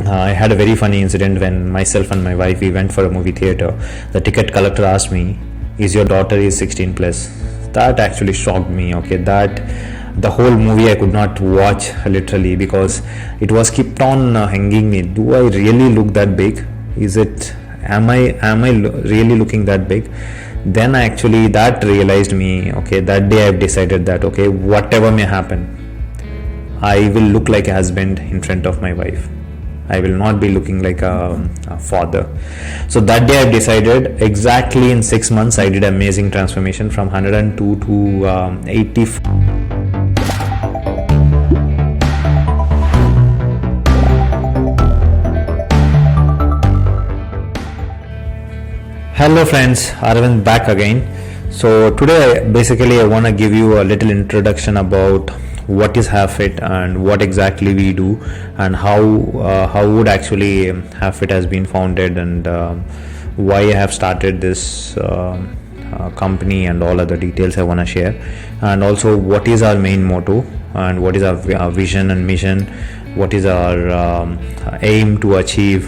I had a very funny incident when myself and my wife we went for a movie theater. The ticket collector asked me, "Is your daughter is 16 plus?" That actually shocked me. Okay, that the whole movie I could not watch literally because it was kept on hanging me. Do I really look that big? Is it? Am I really looking that big? Then actually that realized me. Okay, that day I've decided that okay, whatever may happen, I will look like a husband in front of my wife. I will not be looking like a father. So that day I've decided exactly in 6 months I did amazing transformation from 102 to 80. Hello friends, Arvind back again. So today basically I want to give you a little introduction about what is Habbfit and what exactly we do and how would actually Habbfit has been founded and why I have started this company and all other details I want to share, and also what is our main motto and what is our vision and mission, what is our aim to achieve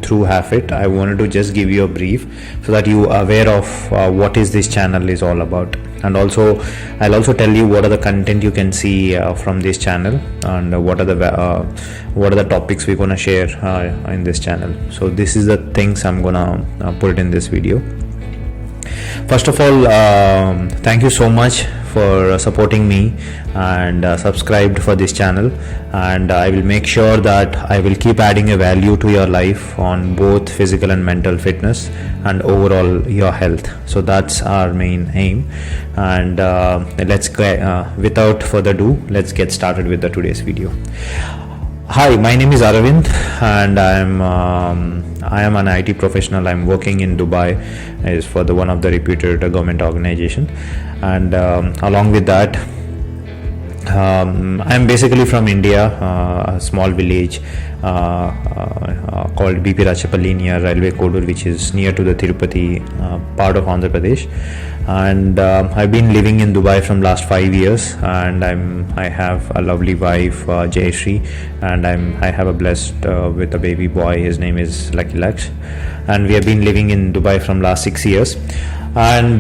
through Habbfit. I wanted to just give you a brief so that you are aware of what is this channel is all about, and also I'll also tell you what are the content you can see from this channel and what are the topics we're gonna share in this channel. So this is the things I'm gonna put in this video. First of all, thank you so much for supporting me and subscribed for this channel, and I will make sure that I will keep adding a value to your life on both physical and mental fitness and overall your health. So that's our main aim, and let's get, without further ado, let's get started with the today's video. Hi, my name is Aravind and I am an IT professional. I'm working in Dubai is for one of the reputed government organization, and along with that I'm basically from India, a small village called BP Rachapalli near Railway Kodur, which is near to the Tirupati part of Andhra Pradesh. And I've been living in Dubai from last 5 years, and I have a lovely wife, Jayashree, and I have a blessed with a baby boy. His name is Lucky Laksh, and we have been living in Dubai from last 6 years. And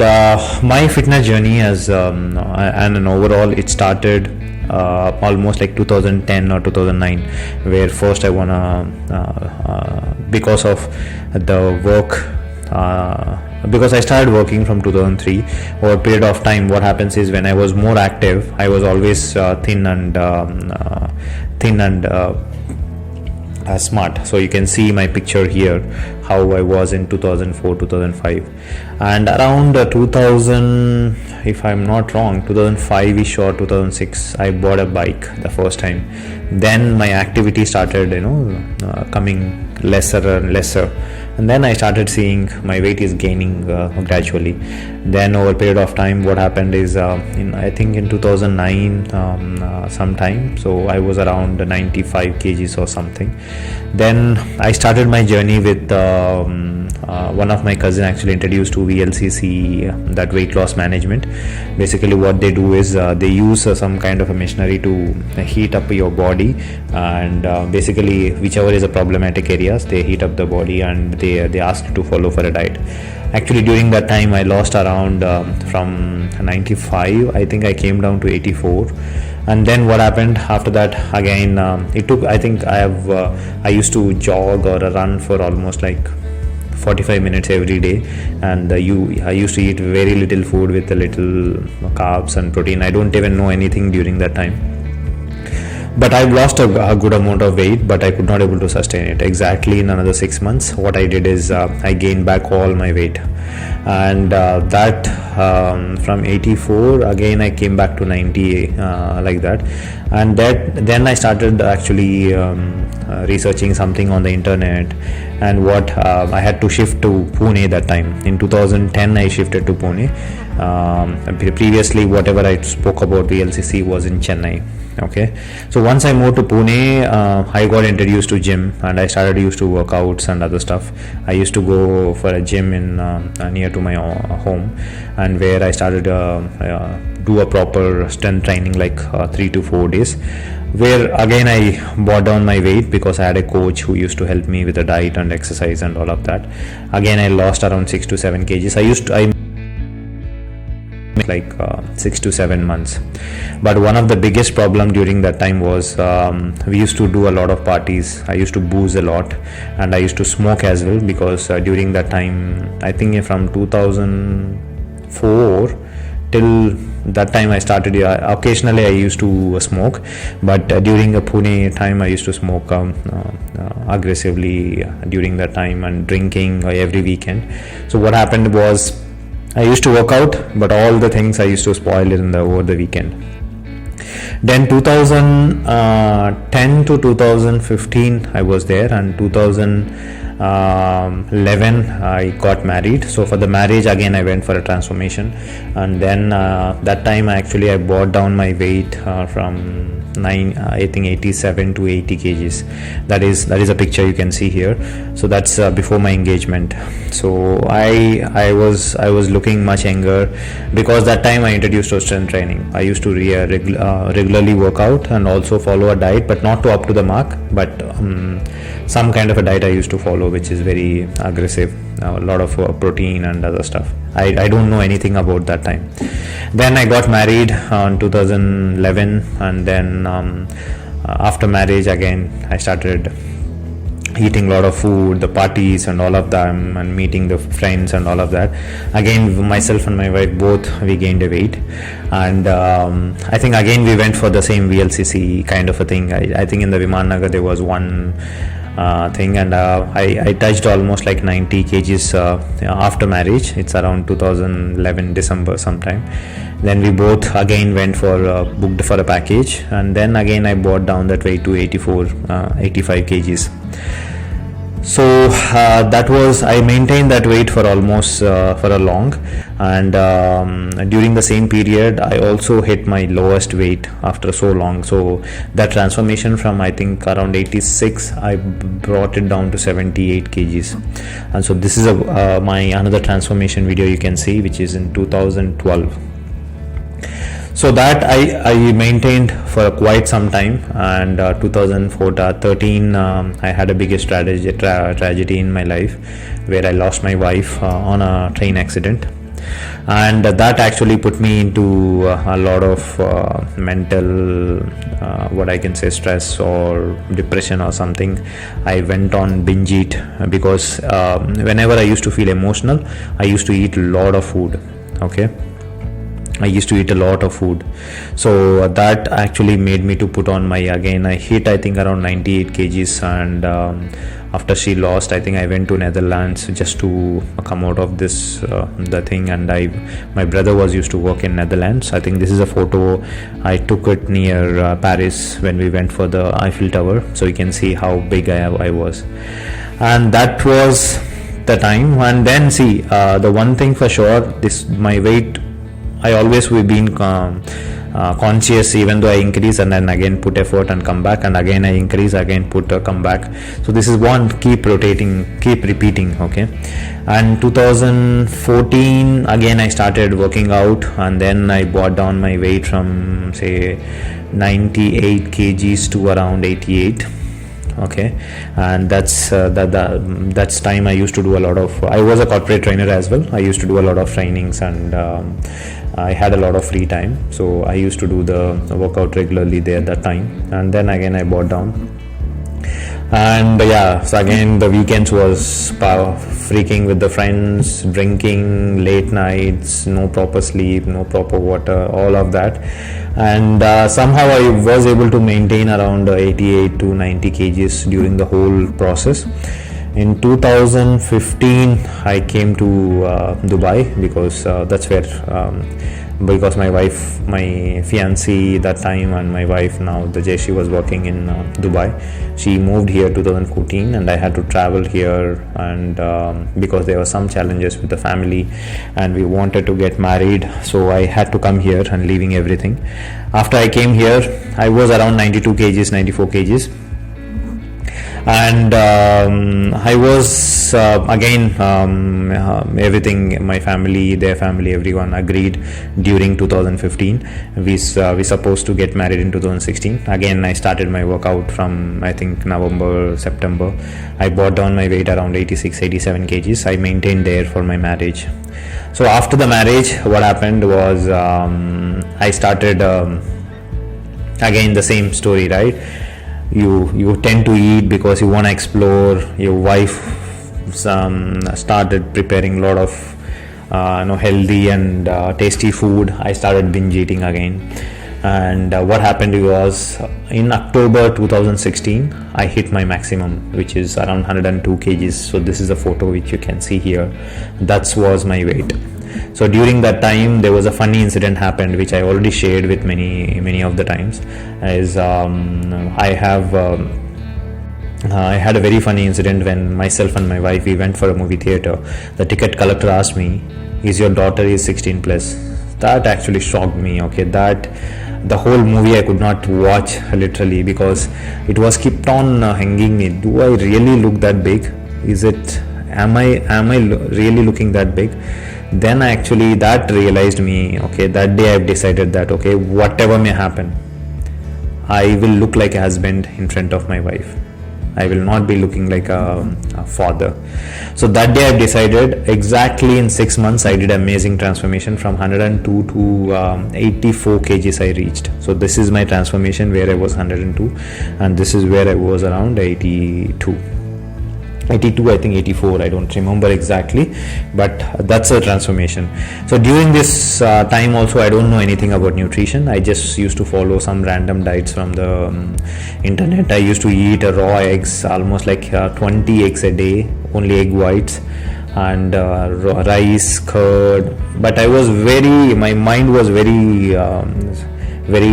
my fitness journey as and overall it started almost like 2010 or 2009, where first I wanna because of the work. Because I started working from 2003. Over a period of time, what happens is when I was more active, I was always thin and smart. So you can see my picture here, how I was in 2004, 2005, and around 2000, if I'm not wrong, 2005ish or 2006, I bought a bike the first time. Then my activity started, coming lesser and lesser. And then I started seeing my weight is gaining gradually. Then over a period of time, what happened is I think in 2009 sometime, so I was around 95 kgs or something. Then I started my journey with one of my cousin actually introduced to VLCC, that weight loss management. Basically what they do is they use some kind of a machinery to heat up your body, and basically whichever is the problematic areas, they heat up the body and they ask you to follow for a diet. Actually during that time I lost around from 95, I think I came down to 84. And then what happened after that, again it took, I think I used to jog or run for almost like 45 minutes every day, and I used to eat very little food with a little carbs and protein. I don't even know anything during that time, but I've lost a good amount of weight, but I could not able to sustain it. Exactly in another 6 months, what I did is I gained back all my weight, and that from 84 again I came back to 90, like that. And then I started actually researching something on the internet, and what I had to shift to Pune that time. In 2010 I shifted to Pune. Previously whatever I spoke about VLCC was in Chennai. Okay, so once I moved to Pune, I got introduced to gym, and I started used to workouts and other stuff. I used to go for a gym in near to my home, and where I started do a proper strength training like 3 to 4 days. where again I brought down my weight because I had a coach who used to help me with the diet and exercise and all of that. Again I lost around 6 to 7 kgs. I like 6 to 7 months. But one of the biggest problem during that time was we used to do a lot of parties. I used to booze a lot, and I used to smoke as well, because during that time, I think from 2004 till that time I started, occasionally I used to smoke, but during the Pune time I used to smoke aggressively during that time, and drinking every weekend. So what happened was, I used to work out, but all the things I used to spoil it over the weekend. Then 2010 to 2015 I was there, and 2011 I got married. So for the marriage again I went for a transformation, and then that time I brought down my weight from 87 to 80 kgs. That is a picture you can see here. So that's before my engagement. So I was looking much younger, because that time I introduced to strength training. I used to regularly work out and also follow a diet, but not up to the mark, but some kind of a diet I used to follow, which is very aggressive, a lot of protein and other stuff. I don't know anything about that time. Then I got married in 2011, and then after marriage again I started eating a lot of food, the parties and all of them, and meeting the friends and all of that. Again, myself and my wife both, we gained a weight, and I think again we went for the same VLCC kind of a thing. I think in the Viman Nagar there was one thing, and I touched almost like 90 kgs after marriage. It's around 2011 December sometime. Then we both again went for booked for a package, and then again I brought down that weight to 85 kgs. So that was, I maintained that weight for almost for a long, and during the same period I also hit my lowest weight after so long. So that transformation from, I think, around 86, I brought it down to 78 kgs. And so this is my another transformation video you can see, which is in 2012. So that I maintained for quite some time, and 2013 I had a biggest tragedy in my life, where I lost my wife on a train accident, and that actually put me into a lot of mental what I can say, stress or depression or something. I went on binge eat, because whenever I used to feel emotional, I used to eat a lot of food. Okay, I used to eat a lot of food. So that actually made me to put on my, again I hit I think around 98 kgs, and after she lost, I think I went to Netherlands just to come out of this the thing. And my brother was used to work in Netherlands. I think this is a photo I took it near Paris when we went for the Eiffel Tower, so you can see how big I was. And that was the time. And then see, the one thing for sure, this my weight, I always been conscious, even though I increase and then again put effort and come back, and again I increase, again put come back. So this is one, keep rotating, keep repeating. Okay, and 2014 again I started working out, and then I brought down my weight from say 98 kgs to around 88. Okay, and that's time I used to do a lot of, I was a corporate trainer as well. I used to do a lot of trainings, and I had a lot of free time, so I used to do the workout regularly there that time. And then again I brought down, and yeah, so again the weekends was freaking with the friends, drinking, late nights, no proper sleep, no proper water, all of that. And somehow I was able to maintain around 88 to 90 kgs during the whole process. In 2015 I came to Dubai, because that's where because my fiancée that time, and my wife now, she was working in Dubai. She moved here 2014, and I had to travel here, and because there were some challenges with the family, and we wanted to get married, so I had to come here and leaving everything. After I came here, I was around 92 kgs, 94 kgs. And I was again everything, my family, their family, everyone agreed during 2015. We supposed to get married in 2016. Again, I started my workout from, I think, November, September. I brought down my weight around 86, 87 kgs. I maintained there for my marriage. So after the marriage, what happened was I started again the same story, right? You tend to eat because you want to explore. Your wife started preparing a lot of healthy and tasty food. I started binge eating again. And what happened was, in October 2016 I hit my maximum, which is around 102 kgs. So this is a photo which you can see here. That was my weight. So during that time there was a funny incident happened, which I already shared with many of the times. Is I had a very funny incident when myself and my wife, we went for a movie theater. The ticket collector asked me, is your daughter is 16 plus? That actually shocked me. Okay, that the whole movie I could not watch literally, because it was kept on hanging me. Do I really look that big? Am I really looking that big? Then actually that realized me. Okay, that day I've decided that, okay, whatever may happen, I will look like a husband in front of my wife. I will not be looking like a father. So that day I've decided, exactly in 6 months I did amazing transformation. From 102 to 84 kgs I reached. So this is my transformation, where I was 102, and this is where I was around 82, I think 84, I don't remember exactly, but that's a transformation. So during this time also, I don't know anything about nutrition. I just used to follow some random diets from the internet. I used to eat raw eggs, almost like 20 eggs a day, only egg whites, and rice, curd. But my mind was very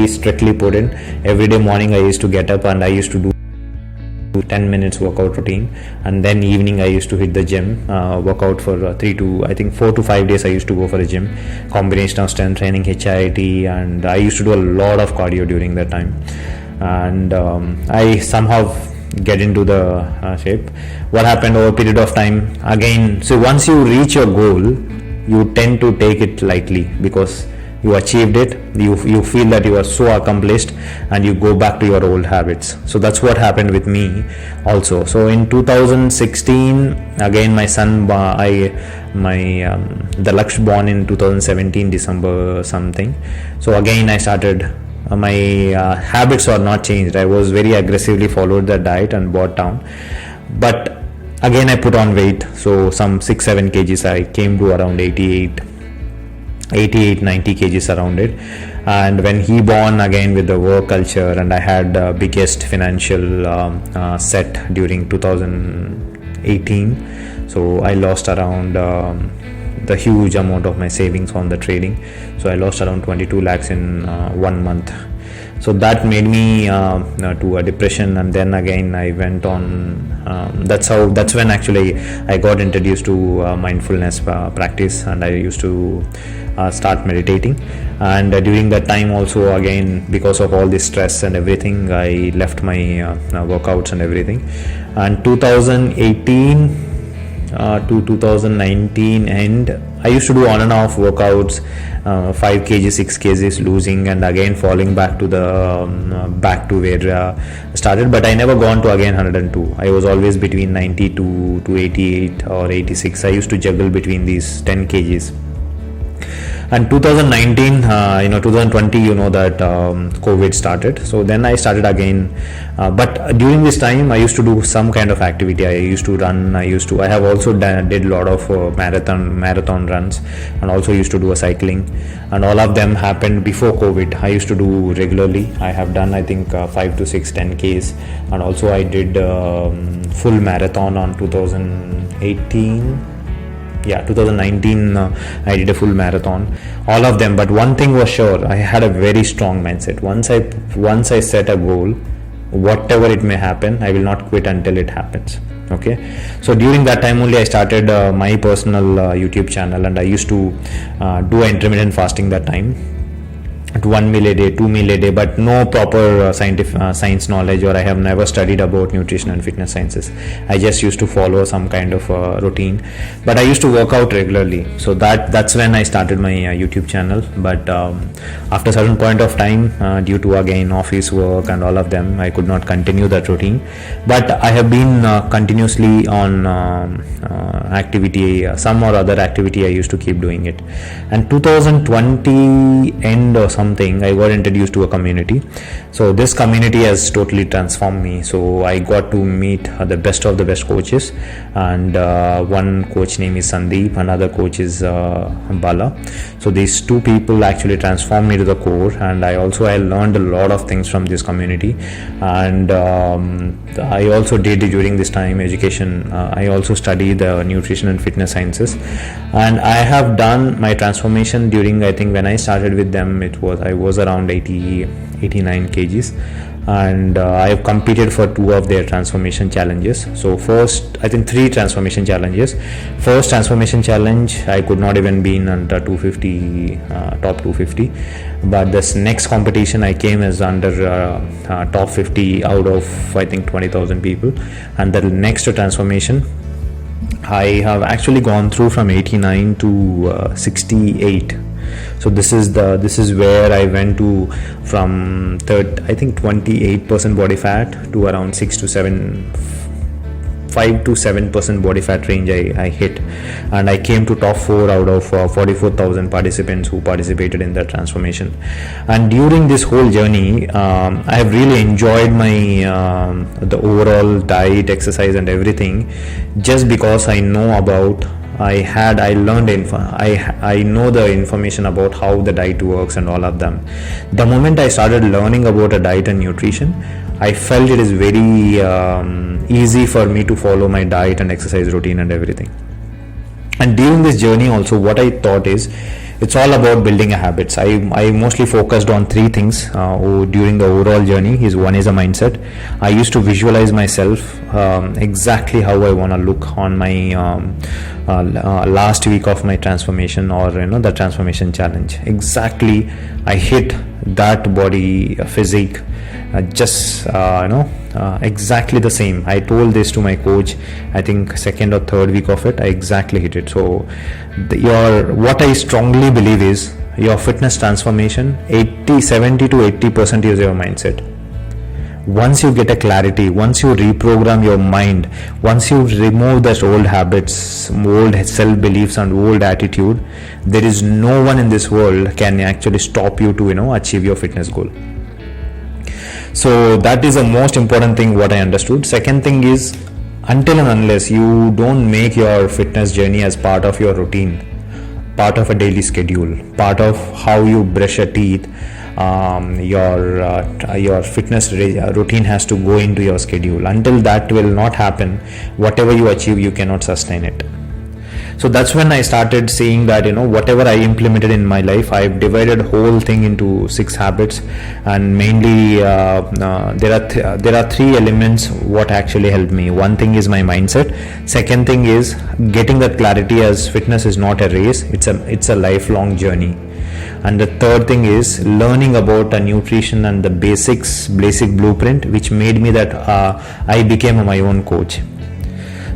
strictly put in. Every day morning I used to get up and I used to do 10 minutes workout routine, and then evening I used to hit the gym, workout for 4 to 5 days. I used to go for a gym, combination of strength training, HIIT, and I used to do a lot of cardio during that time. And I somehow get into the shape. What happened over a period of time, again, so once you reach your goal, you tend to take it lightly, because you achieved it, you feel that you are so accomplished, and you go back to your old habits. So that's what happened with me also. So in 2016, again, my son, the Laksh born in 2017 December something. So again I started, my habits are not changed. I was very aggressively followed the diet and brought down, but again I put on weight. So some 6-7 kgs I came to around 90 kgs around it. And when he born, again with the work culture, and I had biggest financial set during 2018. So I lost around the huge amount of my savings on the trading. So I lost around 22 lakhs in 1 month. So that made me to a depression, and then again I went on. That's when actually I got introduced to mindfulness practice, and I used to start meditating. And during that time also, again, because of all this stress and everything, I left my workouts and everything. And 2018 to 2019 end, I used to do on and off workouts, 5 kg, 6 kgs losing, and again falling back to the back to where started. But I never gone to again 102. I was always between 92 to 88 or 86. I used to juggle between these 10 kgs. And 2019, 2020, that COVID started. So then I started again. But during this time, I used to do some kind of activity. I used to run. I have also did a lot of marathon runs, and also used to do a cycling. And all of them happened before COVID. I used to do regularly. I have done, I think, 5 to 6 10Ks. And also I did full marathon on 2018. 2019 I did a full marathon, all of them. But one thing was sure, I had a very strong mindset. Once I set a goal, whatever it may happen, I will not quit until it happens. Okay, so during that time only I started my personal YouTube channel, and I used to do intermittent fasting that time. at 1 meal a day, 2 meal a day, but no proper science knowledge, or I have never studied about nutrition and fitness sciences. I just used to follow some kind of routine, but I used to work out regularly. So that's when I started my YouTube channel. But after a certain point of time, due to again office work and all of them, I could not continue that routine. But I have been continuously on activity, some or other activity. I used to keep doing it. And 2020 end or something, I got introduced to a community. So this community has totally transformed me. So I got to meet the best of the best coaches, and one coach name is Sandeep, another coach is Bala. So these two people actually transformed me to the core, and I learned a lot of things from this community. And I also did during this time education. I also studied the nutrition and fitness sciences, and I have done my transformation during, I think when I started with them, I was around 89 kgs, and I have competed for 2 of their transformation challenges. So first, I think 3 transformation challenges. First transformation challenge, I could not even be in under 250, top 250, but this next competition I came as under top 50 out of, I think, 20,000 people. And the next transformation, I have actually gone through from 89 to 68. So this is where I went to from 28% body fat to around 5 to 7% body fat range I hit, and I came to top 4 out of 44,000 participants who participated in that transformation. And during this whole journey, I have really enjoyed my the overall diet, exercise and everything, just because I know about I know the information about how the diet works and all of them. The moment I started learning about a diet and nutrition, I felt it is very easy for me to follow my diet and exercise routine and everything. And during this journey also, what I thought is, it's all about building a habits. I mostly focused on 3 things during the overall journey. One is a mindset. I used to visualize myself exactly how I want to look on my last week of my transformation, or the transformation challenge. Exactly, I hit that body physique, exactly the same. I told this to my coach, I think second or third week of it, I exactly hit it. So what I strongly believe is, your fitness transformation, 70 to 80% is your mindset. Once you get a clarity, once you reprogram your mind, once you remove those old habits, old self-beliefs and old attitude, there is no one in this world can actually stop you to achieve your fitness goal. So that is the most important thing what I understood. Second thing is, until and unless you don't make your fitness journey as part of your routine, part of a daily schedule, part of how you brush your teeth, your fitness routine has to go into your schedule. Until that will not happen, whatever you achieve, you cannot sustain it. So that's when I started seeing that whatever I implemented in my life, I've divided whole thing into 6 habits, and mainly there are 3 elements what actually helped me. One thing is my mindset. Second thing is getting that clarity, as fitness is not a race, it's a lifelong journey. And the third thing is learning about nutrition and the basic blueprint, which made me that I became my own coach.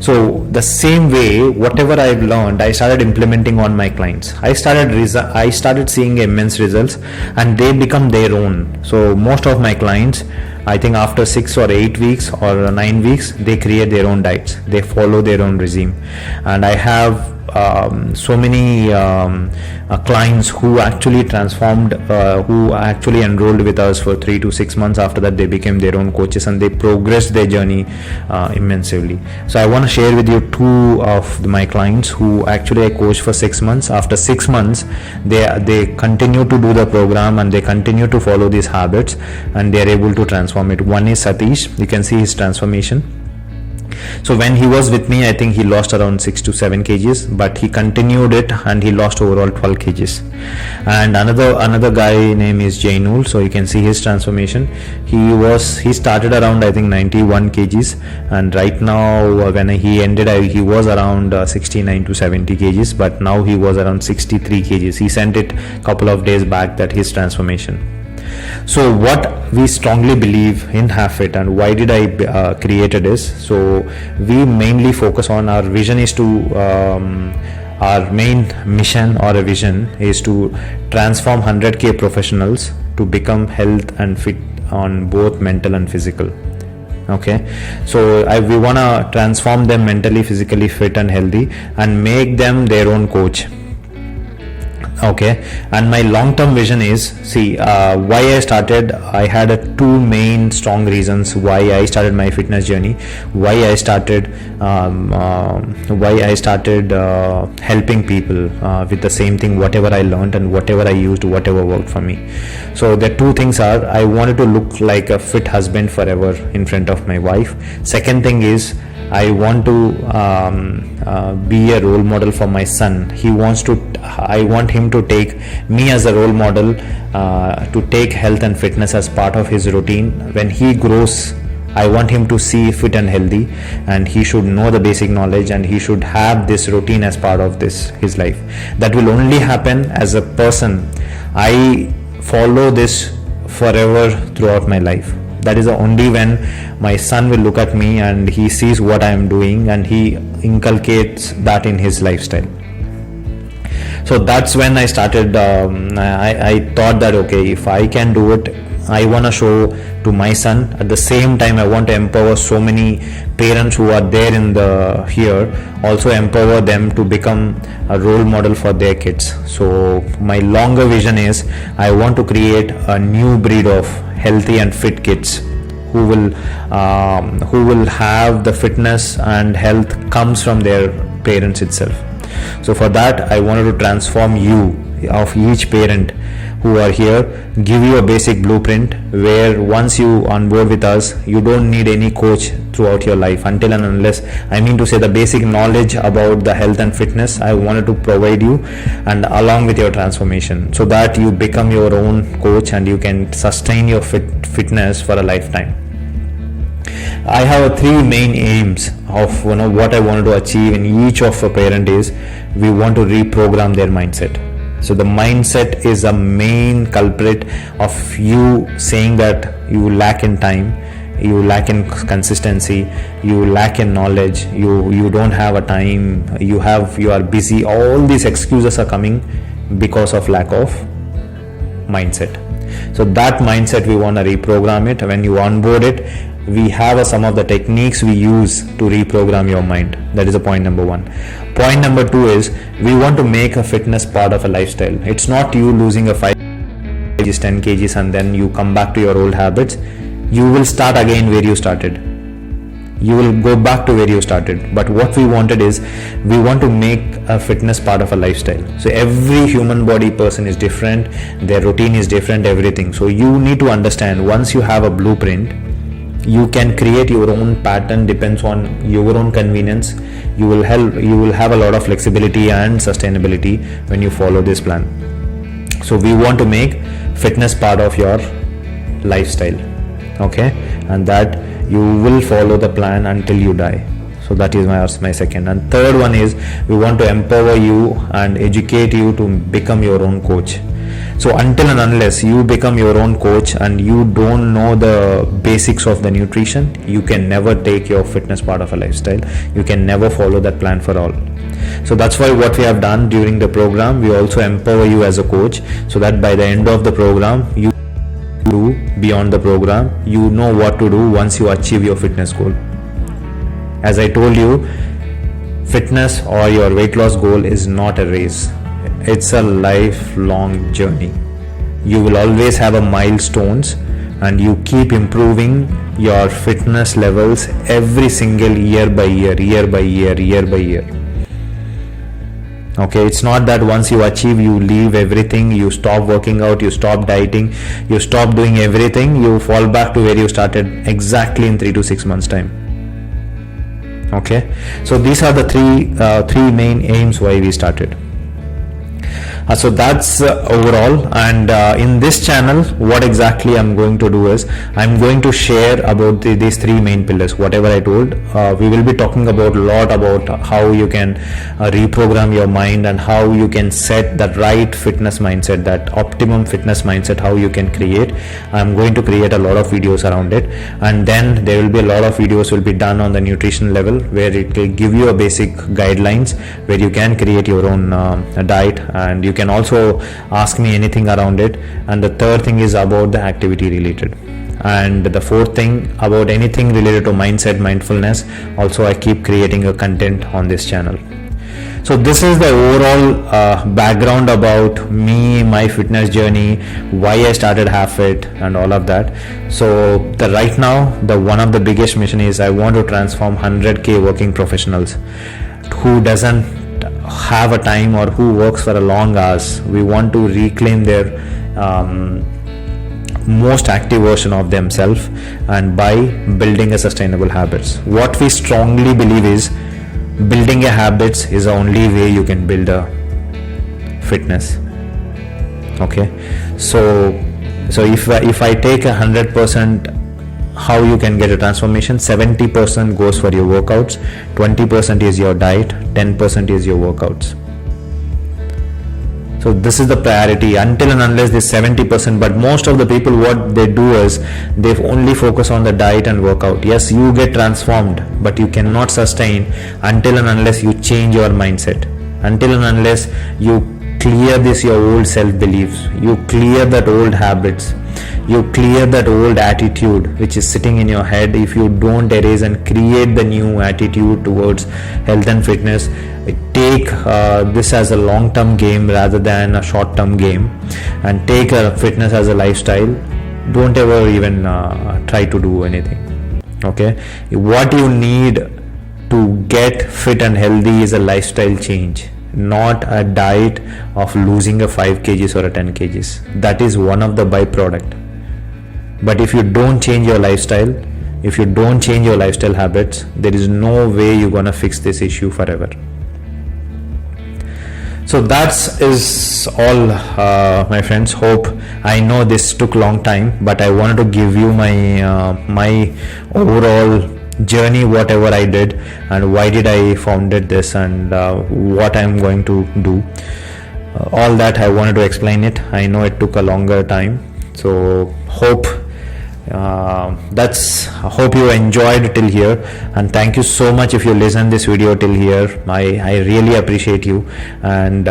So the same way, whatever I've learned, I started implementing on my clients. I started seeing immense results, and they become their own. So most of my clients, I think after 6 or 8 weeks or 9 weeks, they create their own diets. They follow their own regime. And I have so many clients who actually transformed, who actually enrolled with us for 3 to 6 months. After that, they became their own coaches, and they progressed their journey immensely. So I want to share with you 2 of my clients who actually I coached for 6 months. After 6 months, they continue to do the program, and they continue to follow these habits, and they are able to transform it. One is Satish. You can see his transformation. So when he was with me, I think he lost around 6 to 7 kgs, but he continued it and he lost overall 12 kgs. And another guy name is Jainul, so you can see his transformation. He started around, I think, 91 kgs, and right now when he ended, he was around 69 to 70 kgs, but now he was around 63 kgs. He sent it a couple of days back, that his transformation. So what we strongly believe in Habbfit, and why did I created is, so we mainly focus on, our vision is to our main mission or a vision is to transform 100k professionals to become health and fit on both mental and physical. Okay, so we want to transform them mentally, physically fit and healthy, and make them their own coach. Okay, and my long-term vision is, why I started, I had two main strong reasons why I started my fitness journey, why I started helping people with the same thing, whatever I learned and whatever I used, whatever worked for me. So the two things are, I wanted to look like a fit husband forever in front of my wife. Second thing is, I want to be a role model for my son. I want him to take me as a role model, to take health and fitness as part of his routine. When he grows, I want him to see fit and healthy, and he should know the basic knowledge, and he should have this routine as part of his life. That will only happen as a person. I follow this forever throughout my life. That is only when my son will look at me and he sees what I am doing, and he inculcates that in his lifestyle. So that's when I started. I thought that, okay, if I can do it, I want to show to my son. At the same time, I want to empower so many parents who are there here, also empower them to become a role model for their kids. So my longer vision is, I want to create a new breed of healthy and fit kids who will have the fitness and health comes from their parents itself. So for that, I wanted to transform you, of each parent who are here, give you a basic blueprint where once you onboard with us, you don't need any coach throughout your life, until and unless, I mean to say, the basic knowledge about the health and fitness I wanted to provide you, and along with your transformation, so that you become your own coach and you can sustain your fitness for a lifetime. I have three main aims of what I wanted to achieve in each of a parent is, we want to reprogram their mindset. So the mindset is a main culprit of you saying that you lack in time, you lack in consistency, you lack in knowledge, you don't have a time, you are busy. All these excuses are coming because of lack of mindset. So that mindset, we want to reprogram it. When you onboard it, we have some of the techniques we use to reprogram your mind. That is a point number one. Point number two is, we want to make a fitness part of a lifestyle. It's not you losing a 5 kgs, 10 kgs and then you come back to your old habits. You will start again where you started. You will go back to where you started. But what we wanted is, we want to make a fitness part of a lifestyle. So every human body person is different, their routine is different, everything. So you need to understand, once you have a blueprint, you can create your own pattern, depends on your own convenience. You will have a lot of flexibility and sustainability when you follow this plan. So we want to make fitness part of your lifestyle, okay, and that you will follow the plan until you die. So that is my second. And third one is, we want to empower you and educate you to become your own coach. So until and unless you become your own coach and you don't know the basics of the nutrition, you can never take your fitness part of a lifestyle. You can never follow that plan for all. So that's why what we have done during the program, we also empower you as a coach, so that by the end of the program, you do beyond the program, you know what to do once you achieve your fitness goal. As I told you, fitness or your weight loss goal is not a race. It's a lifelong journey. You will always have a milestones, and you keep improving your fitness levels every single year by year. Okay, it's not that once you achieve, you leave everything, you stop working out, you stop dieting, you stop doing everything, you fall back to where you started exactly in 3 to 6 months time. Okay, so these are the three main aims why we started. So that's overall, and in this channel what exactly I'm going to do is I'm going to share about these three main pillars, whatever I told. We will be talking about a lot about how you can reprogram your mind and how you can set that right fitness mindset, that optimum fitness mindset, how you can create. I'm going to create a lot of videos around it, and then there will be a lot of videos will be done on the nutrition level, where it will give you a basic guidelines where you can create your own diet, and you can also ask me anything around it. And the third thing is about the activity related, and the fourth thing about anything related to mindset, mindfulness. Also, I keep creating a content on this channel. So this is the overall background about me, my fitness journey, why I started Habbfit and all of that. So right now, the one of the biggest mission is I want to transform 100k working professionals who doesn't have a time or who works for a long hours. We want to reclaim their most active version of themselves, and by building a sustainable habits. What we strongly believe is building a habits is the only way you can build a fitness. Okay, so if I take 100% how you can get a transformation, 70% goes for your workouts, 20% is your diet, 10% is your workouts. So this is the priority until and unless this 70%. But most of the people, what they do is they only focus on the diet and workout. Yes, you get transformed, but you cannot sustain until and unless you change your mindset, until and unless you clear this your old self beliefs, you clear that old habits, you clear that old attitude which is sitting in your head. If you don't erase and create the new attitude towards health and fitness, take this as a long-term game rather than a short-term game, and take fitness as a lifestyle. Don't ever even try to do anything. Okay, what you need to get fit and healthy is a lifestyle change, not a diet of losing a 5 kgs or a 10 kgs. That is one of the byproduct. But if you don't change your lifestyle, if you don't change your lifestyle habits, there is no way you're gonna fix this issue forever. So that is all, my friends. Hope, I know this took long time, but I wanted to give you my overall journey, whatever I did and why did I founded this, and what I'm going to do. All that I wanted to explain it. I know it took a longer time. So hope hope you enjoyed till here, and thank you so much if you listened this video till here. I really appreciate you, and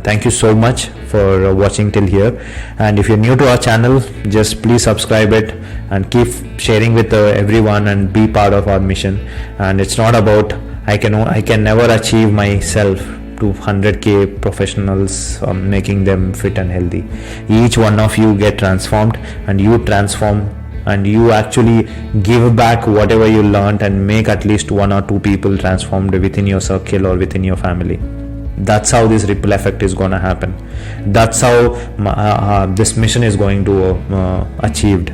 thank you so much for watching till here. And if you're new to our channel, just please subscribe it and keep sharing with everyone and be part of our mission. And it's not about I can never achieve myself to 100k professionals, making them fit and healthy. Each one of you get transformed, and you transform, and you actually give back whatever you learned and make at least 1 or 2 people transformed within your circle or within your family. That's how this ripple effect is going to happen. That's how this mission is going to achieved.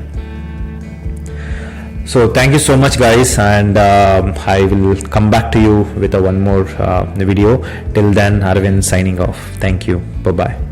So thank you so much, guys, and I will come back to you with one more video. Till then, Arvind signing off. Thank you. Bye bye.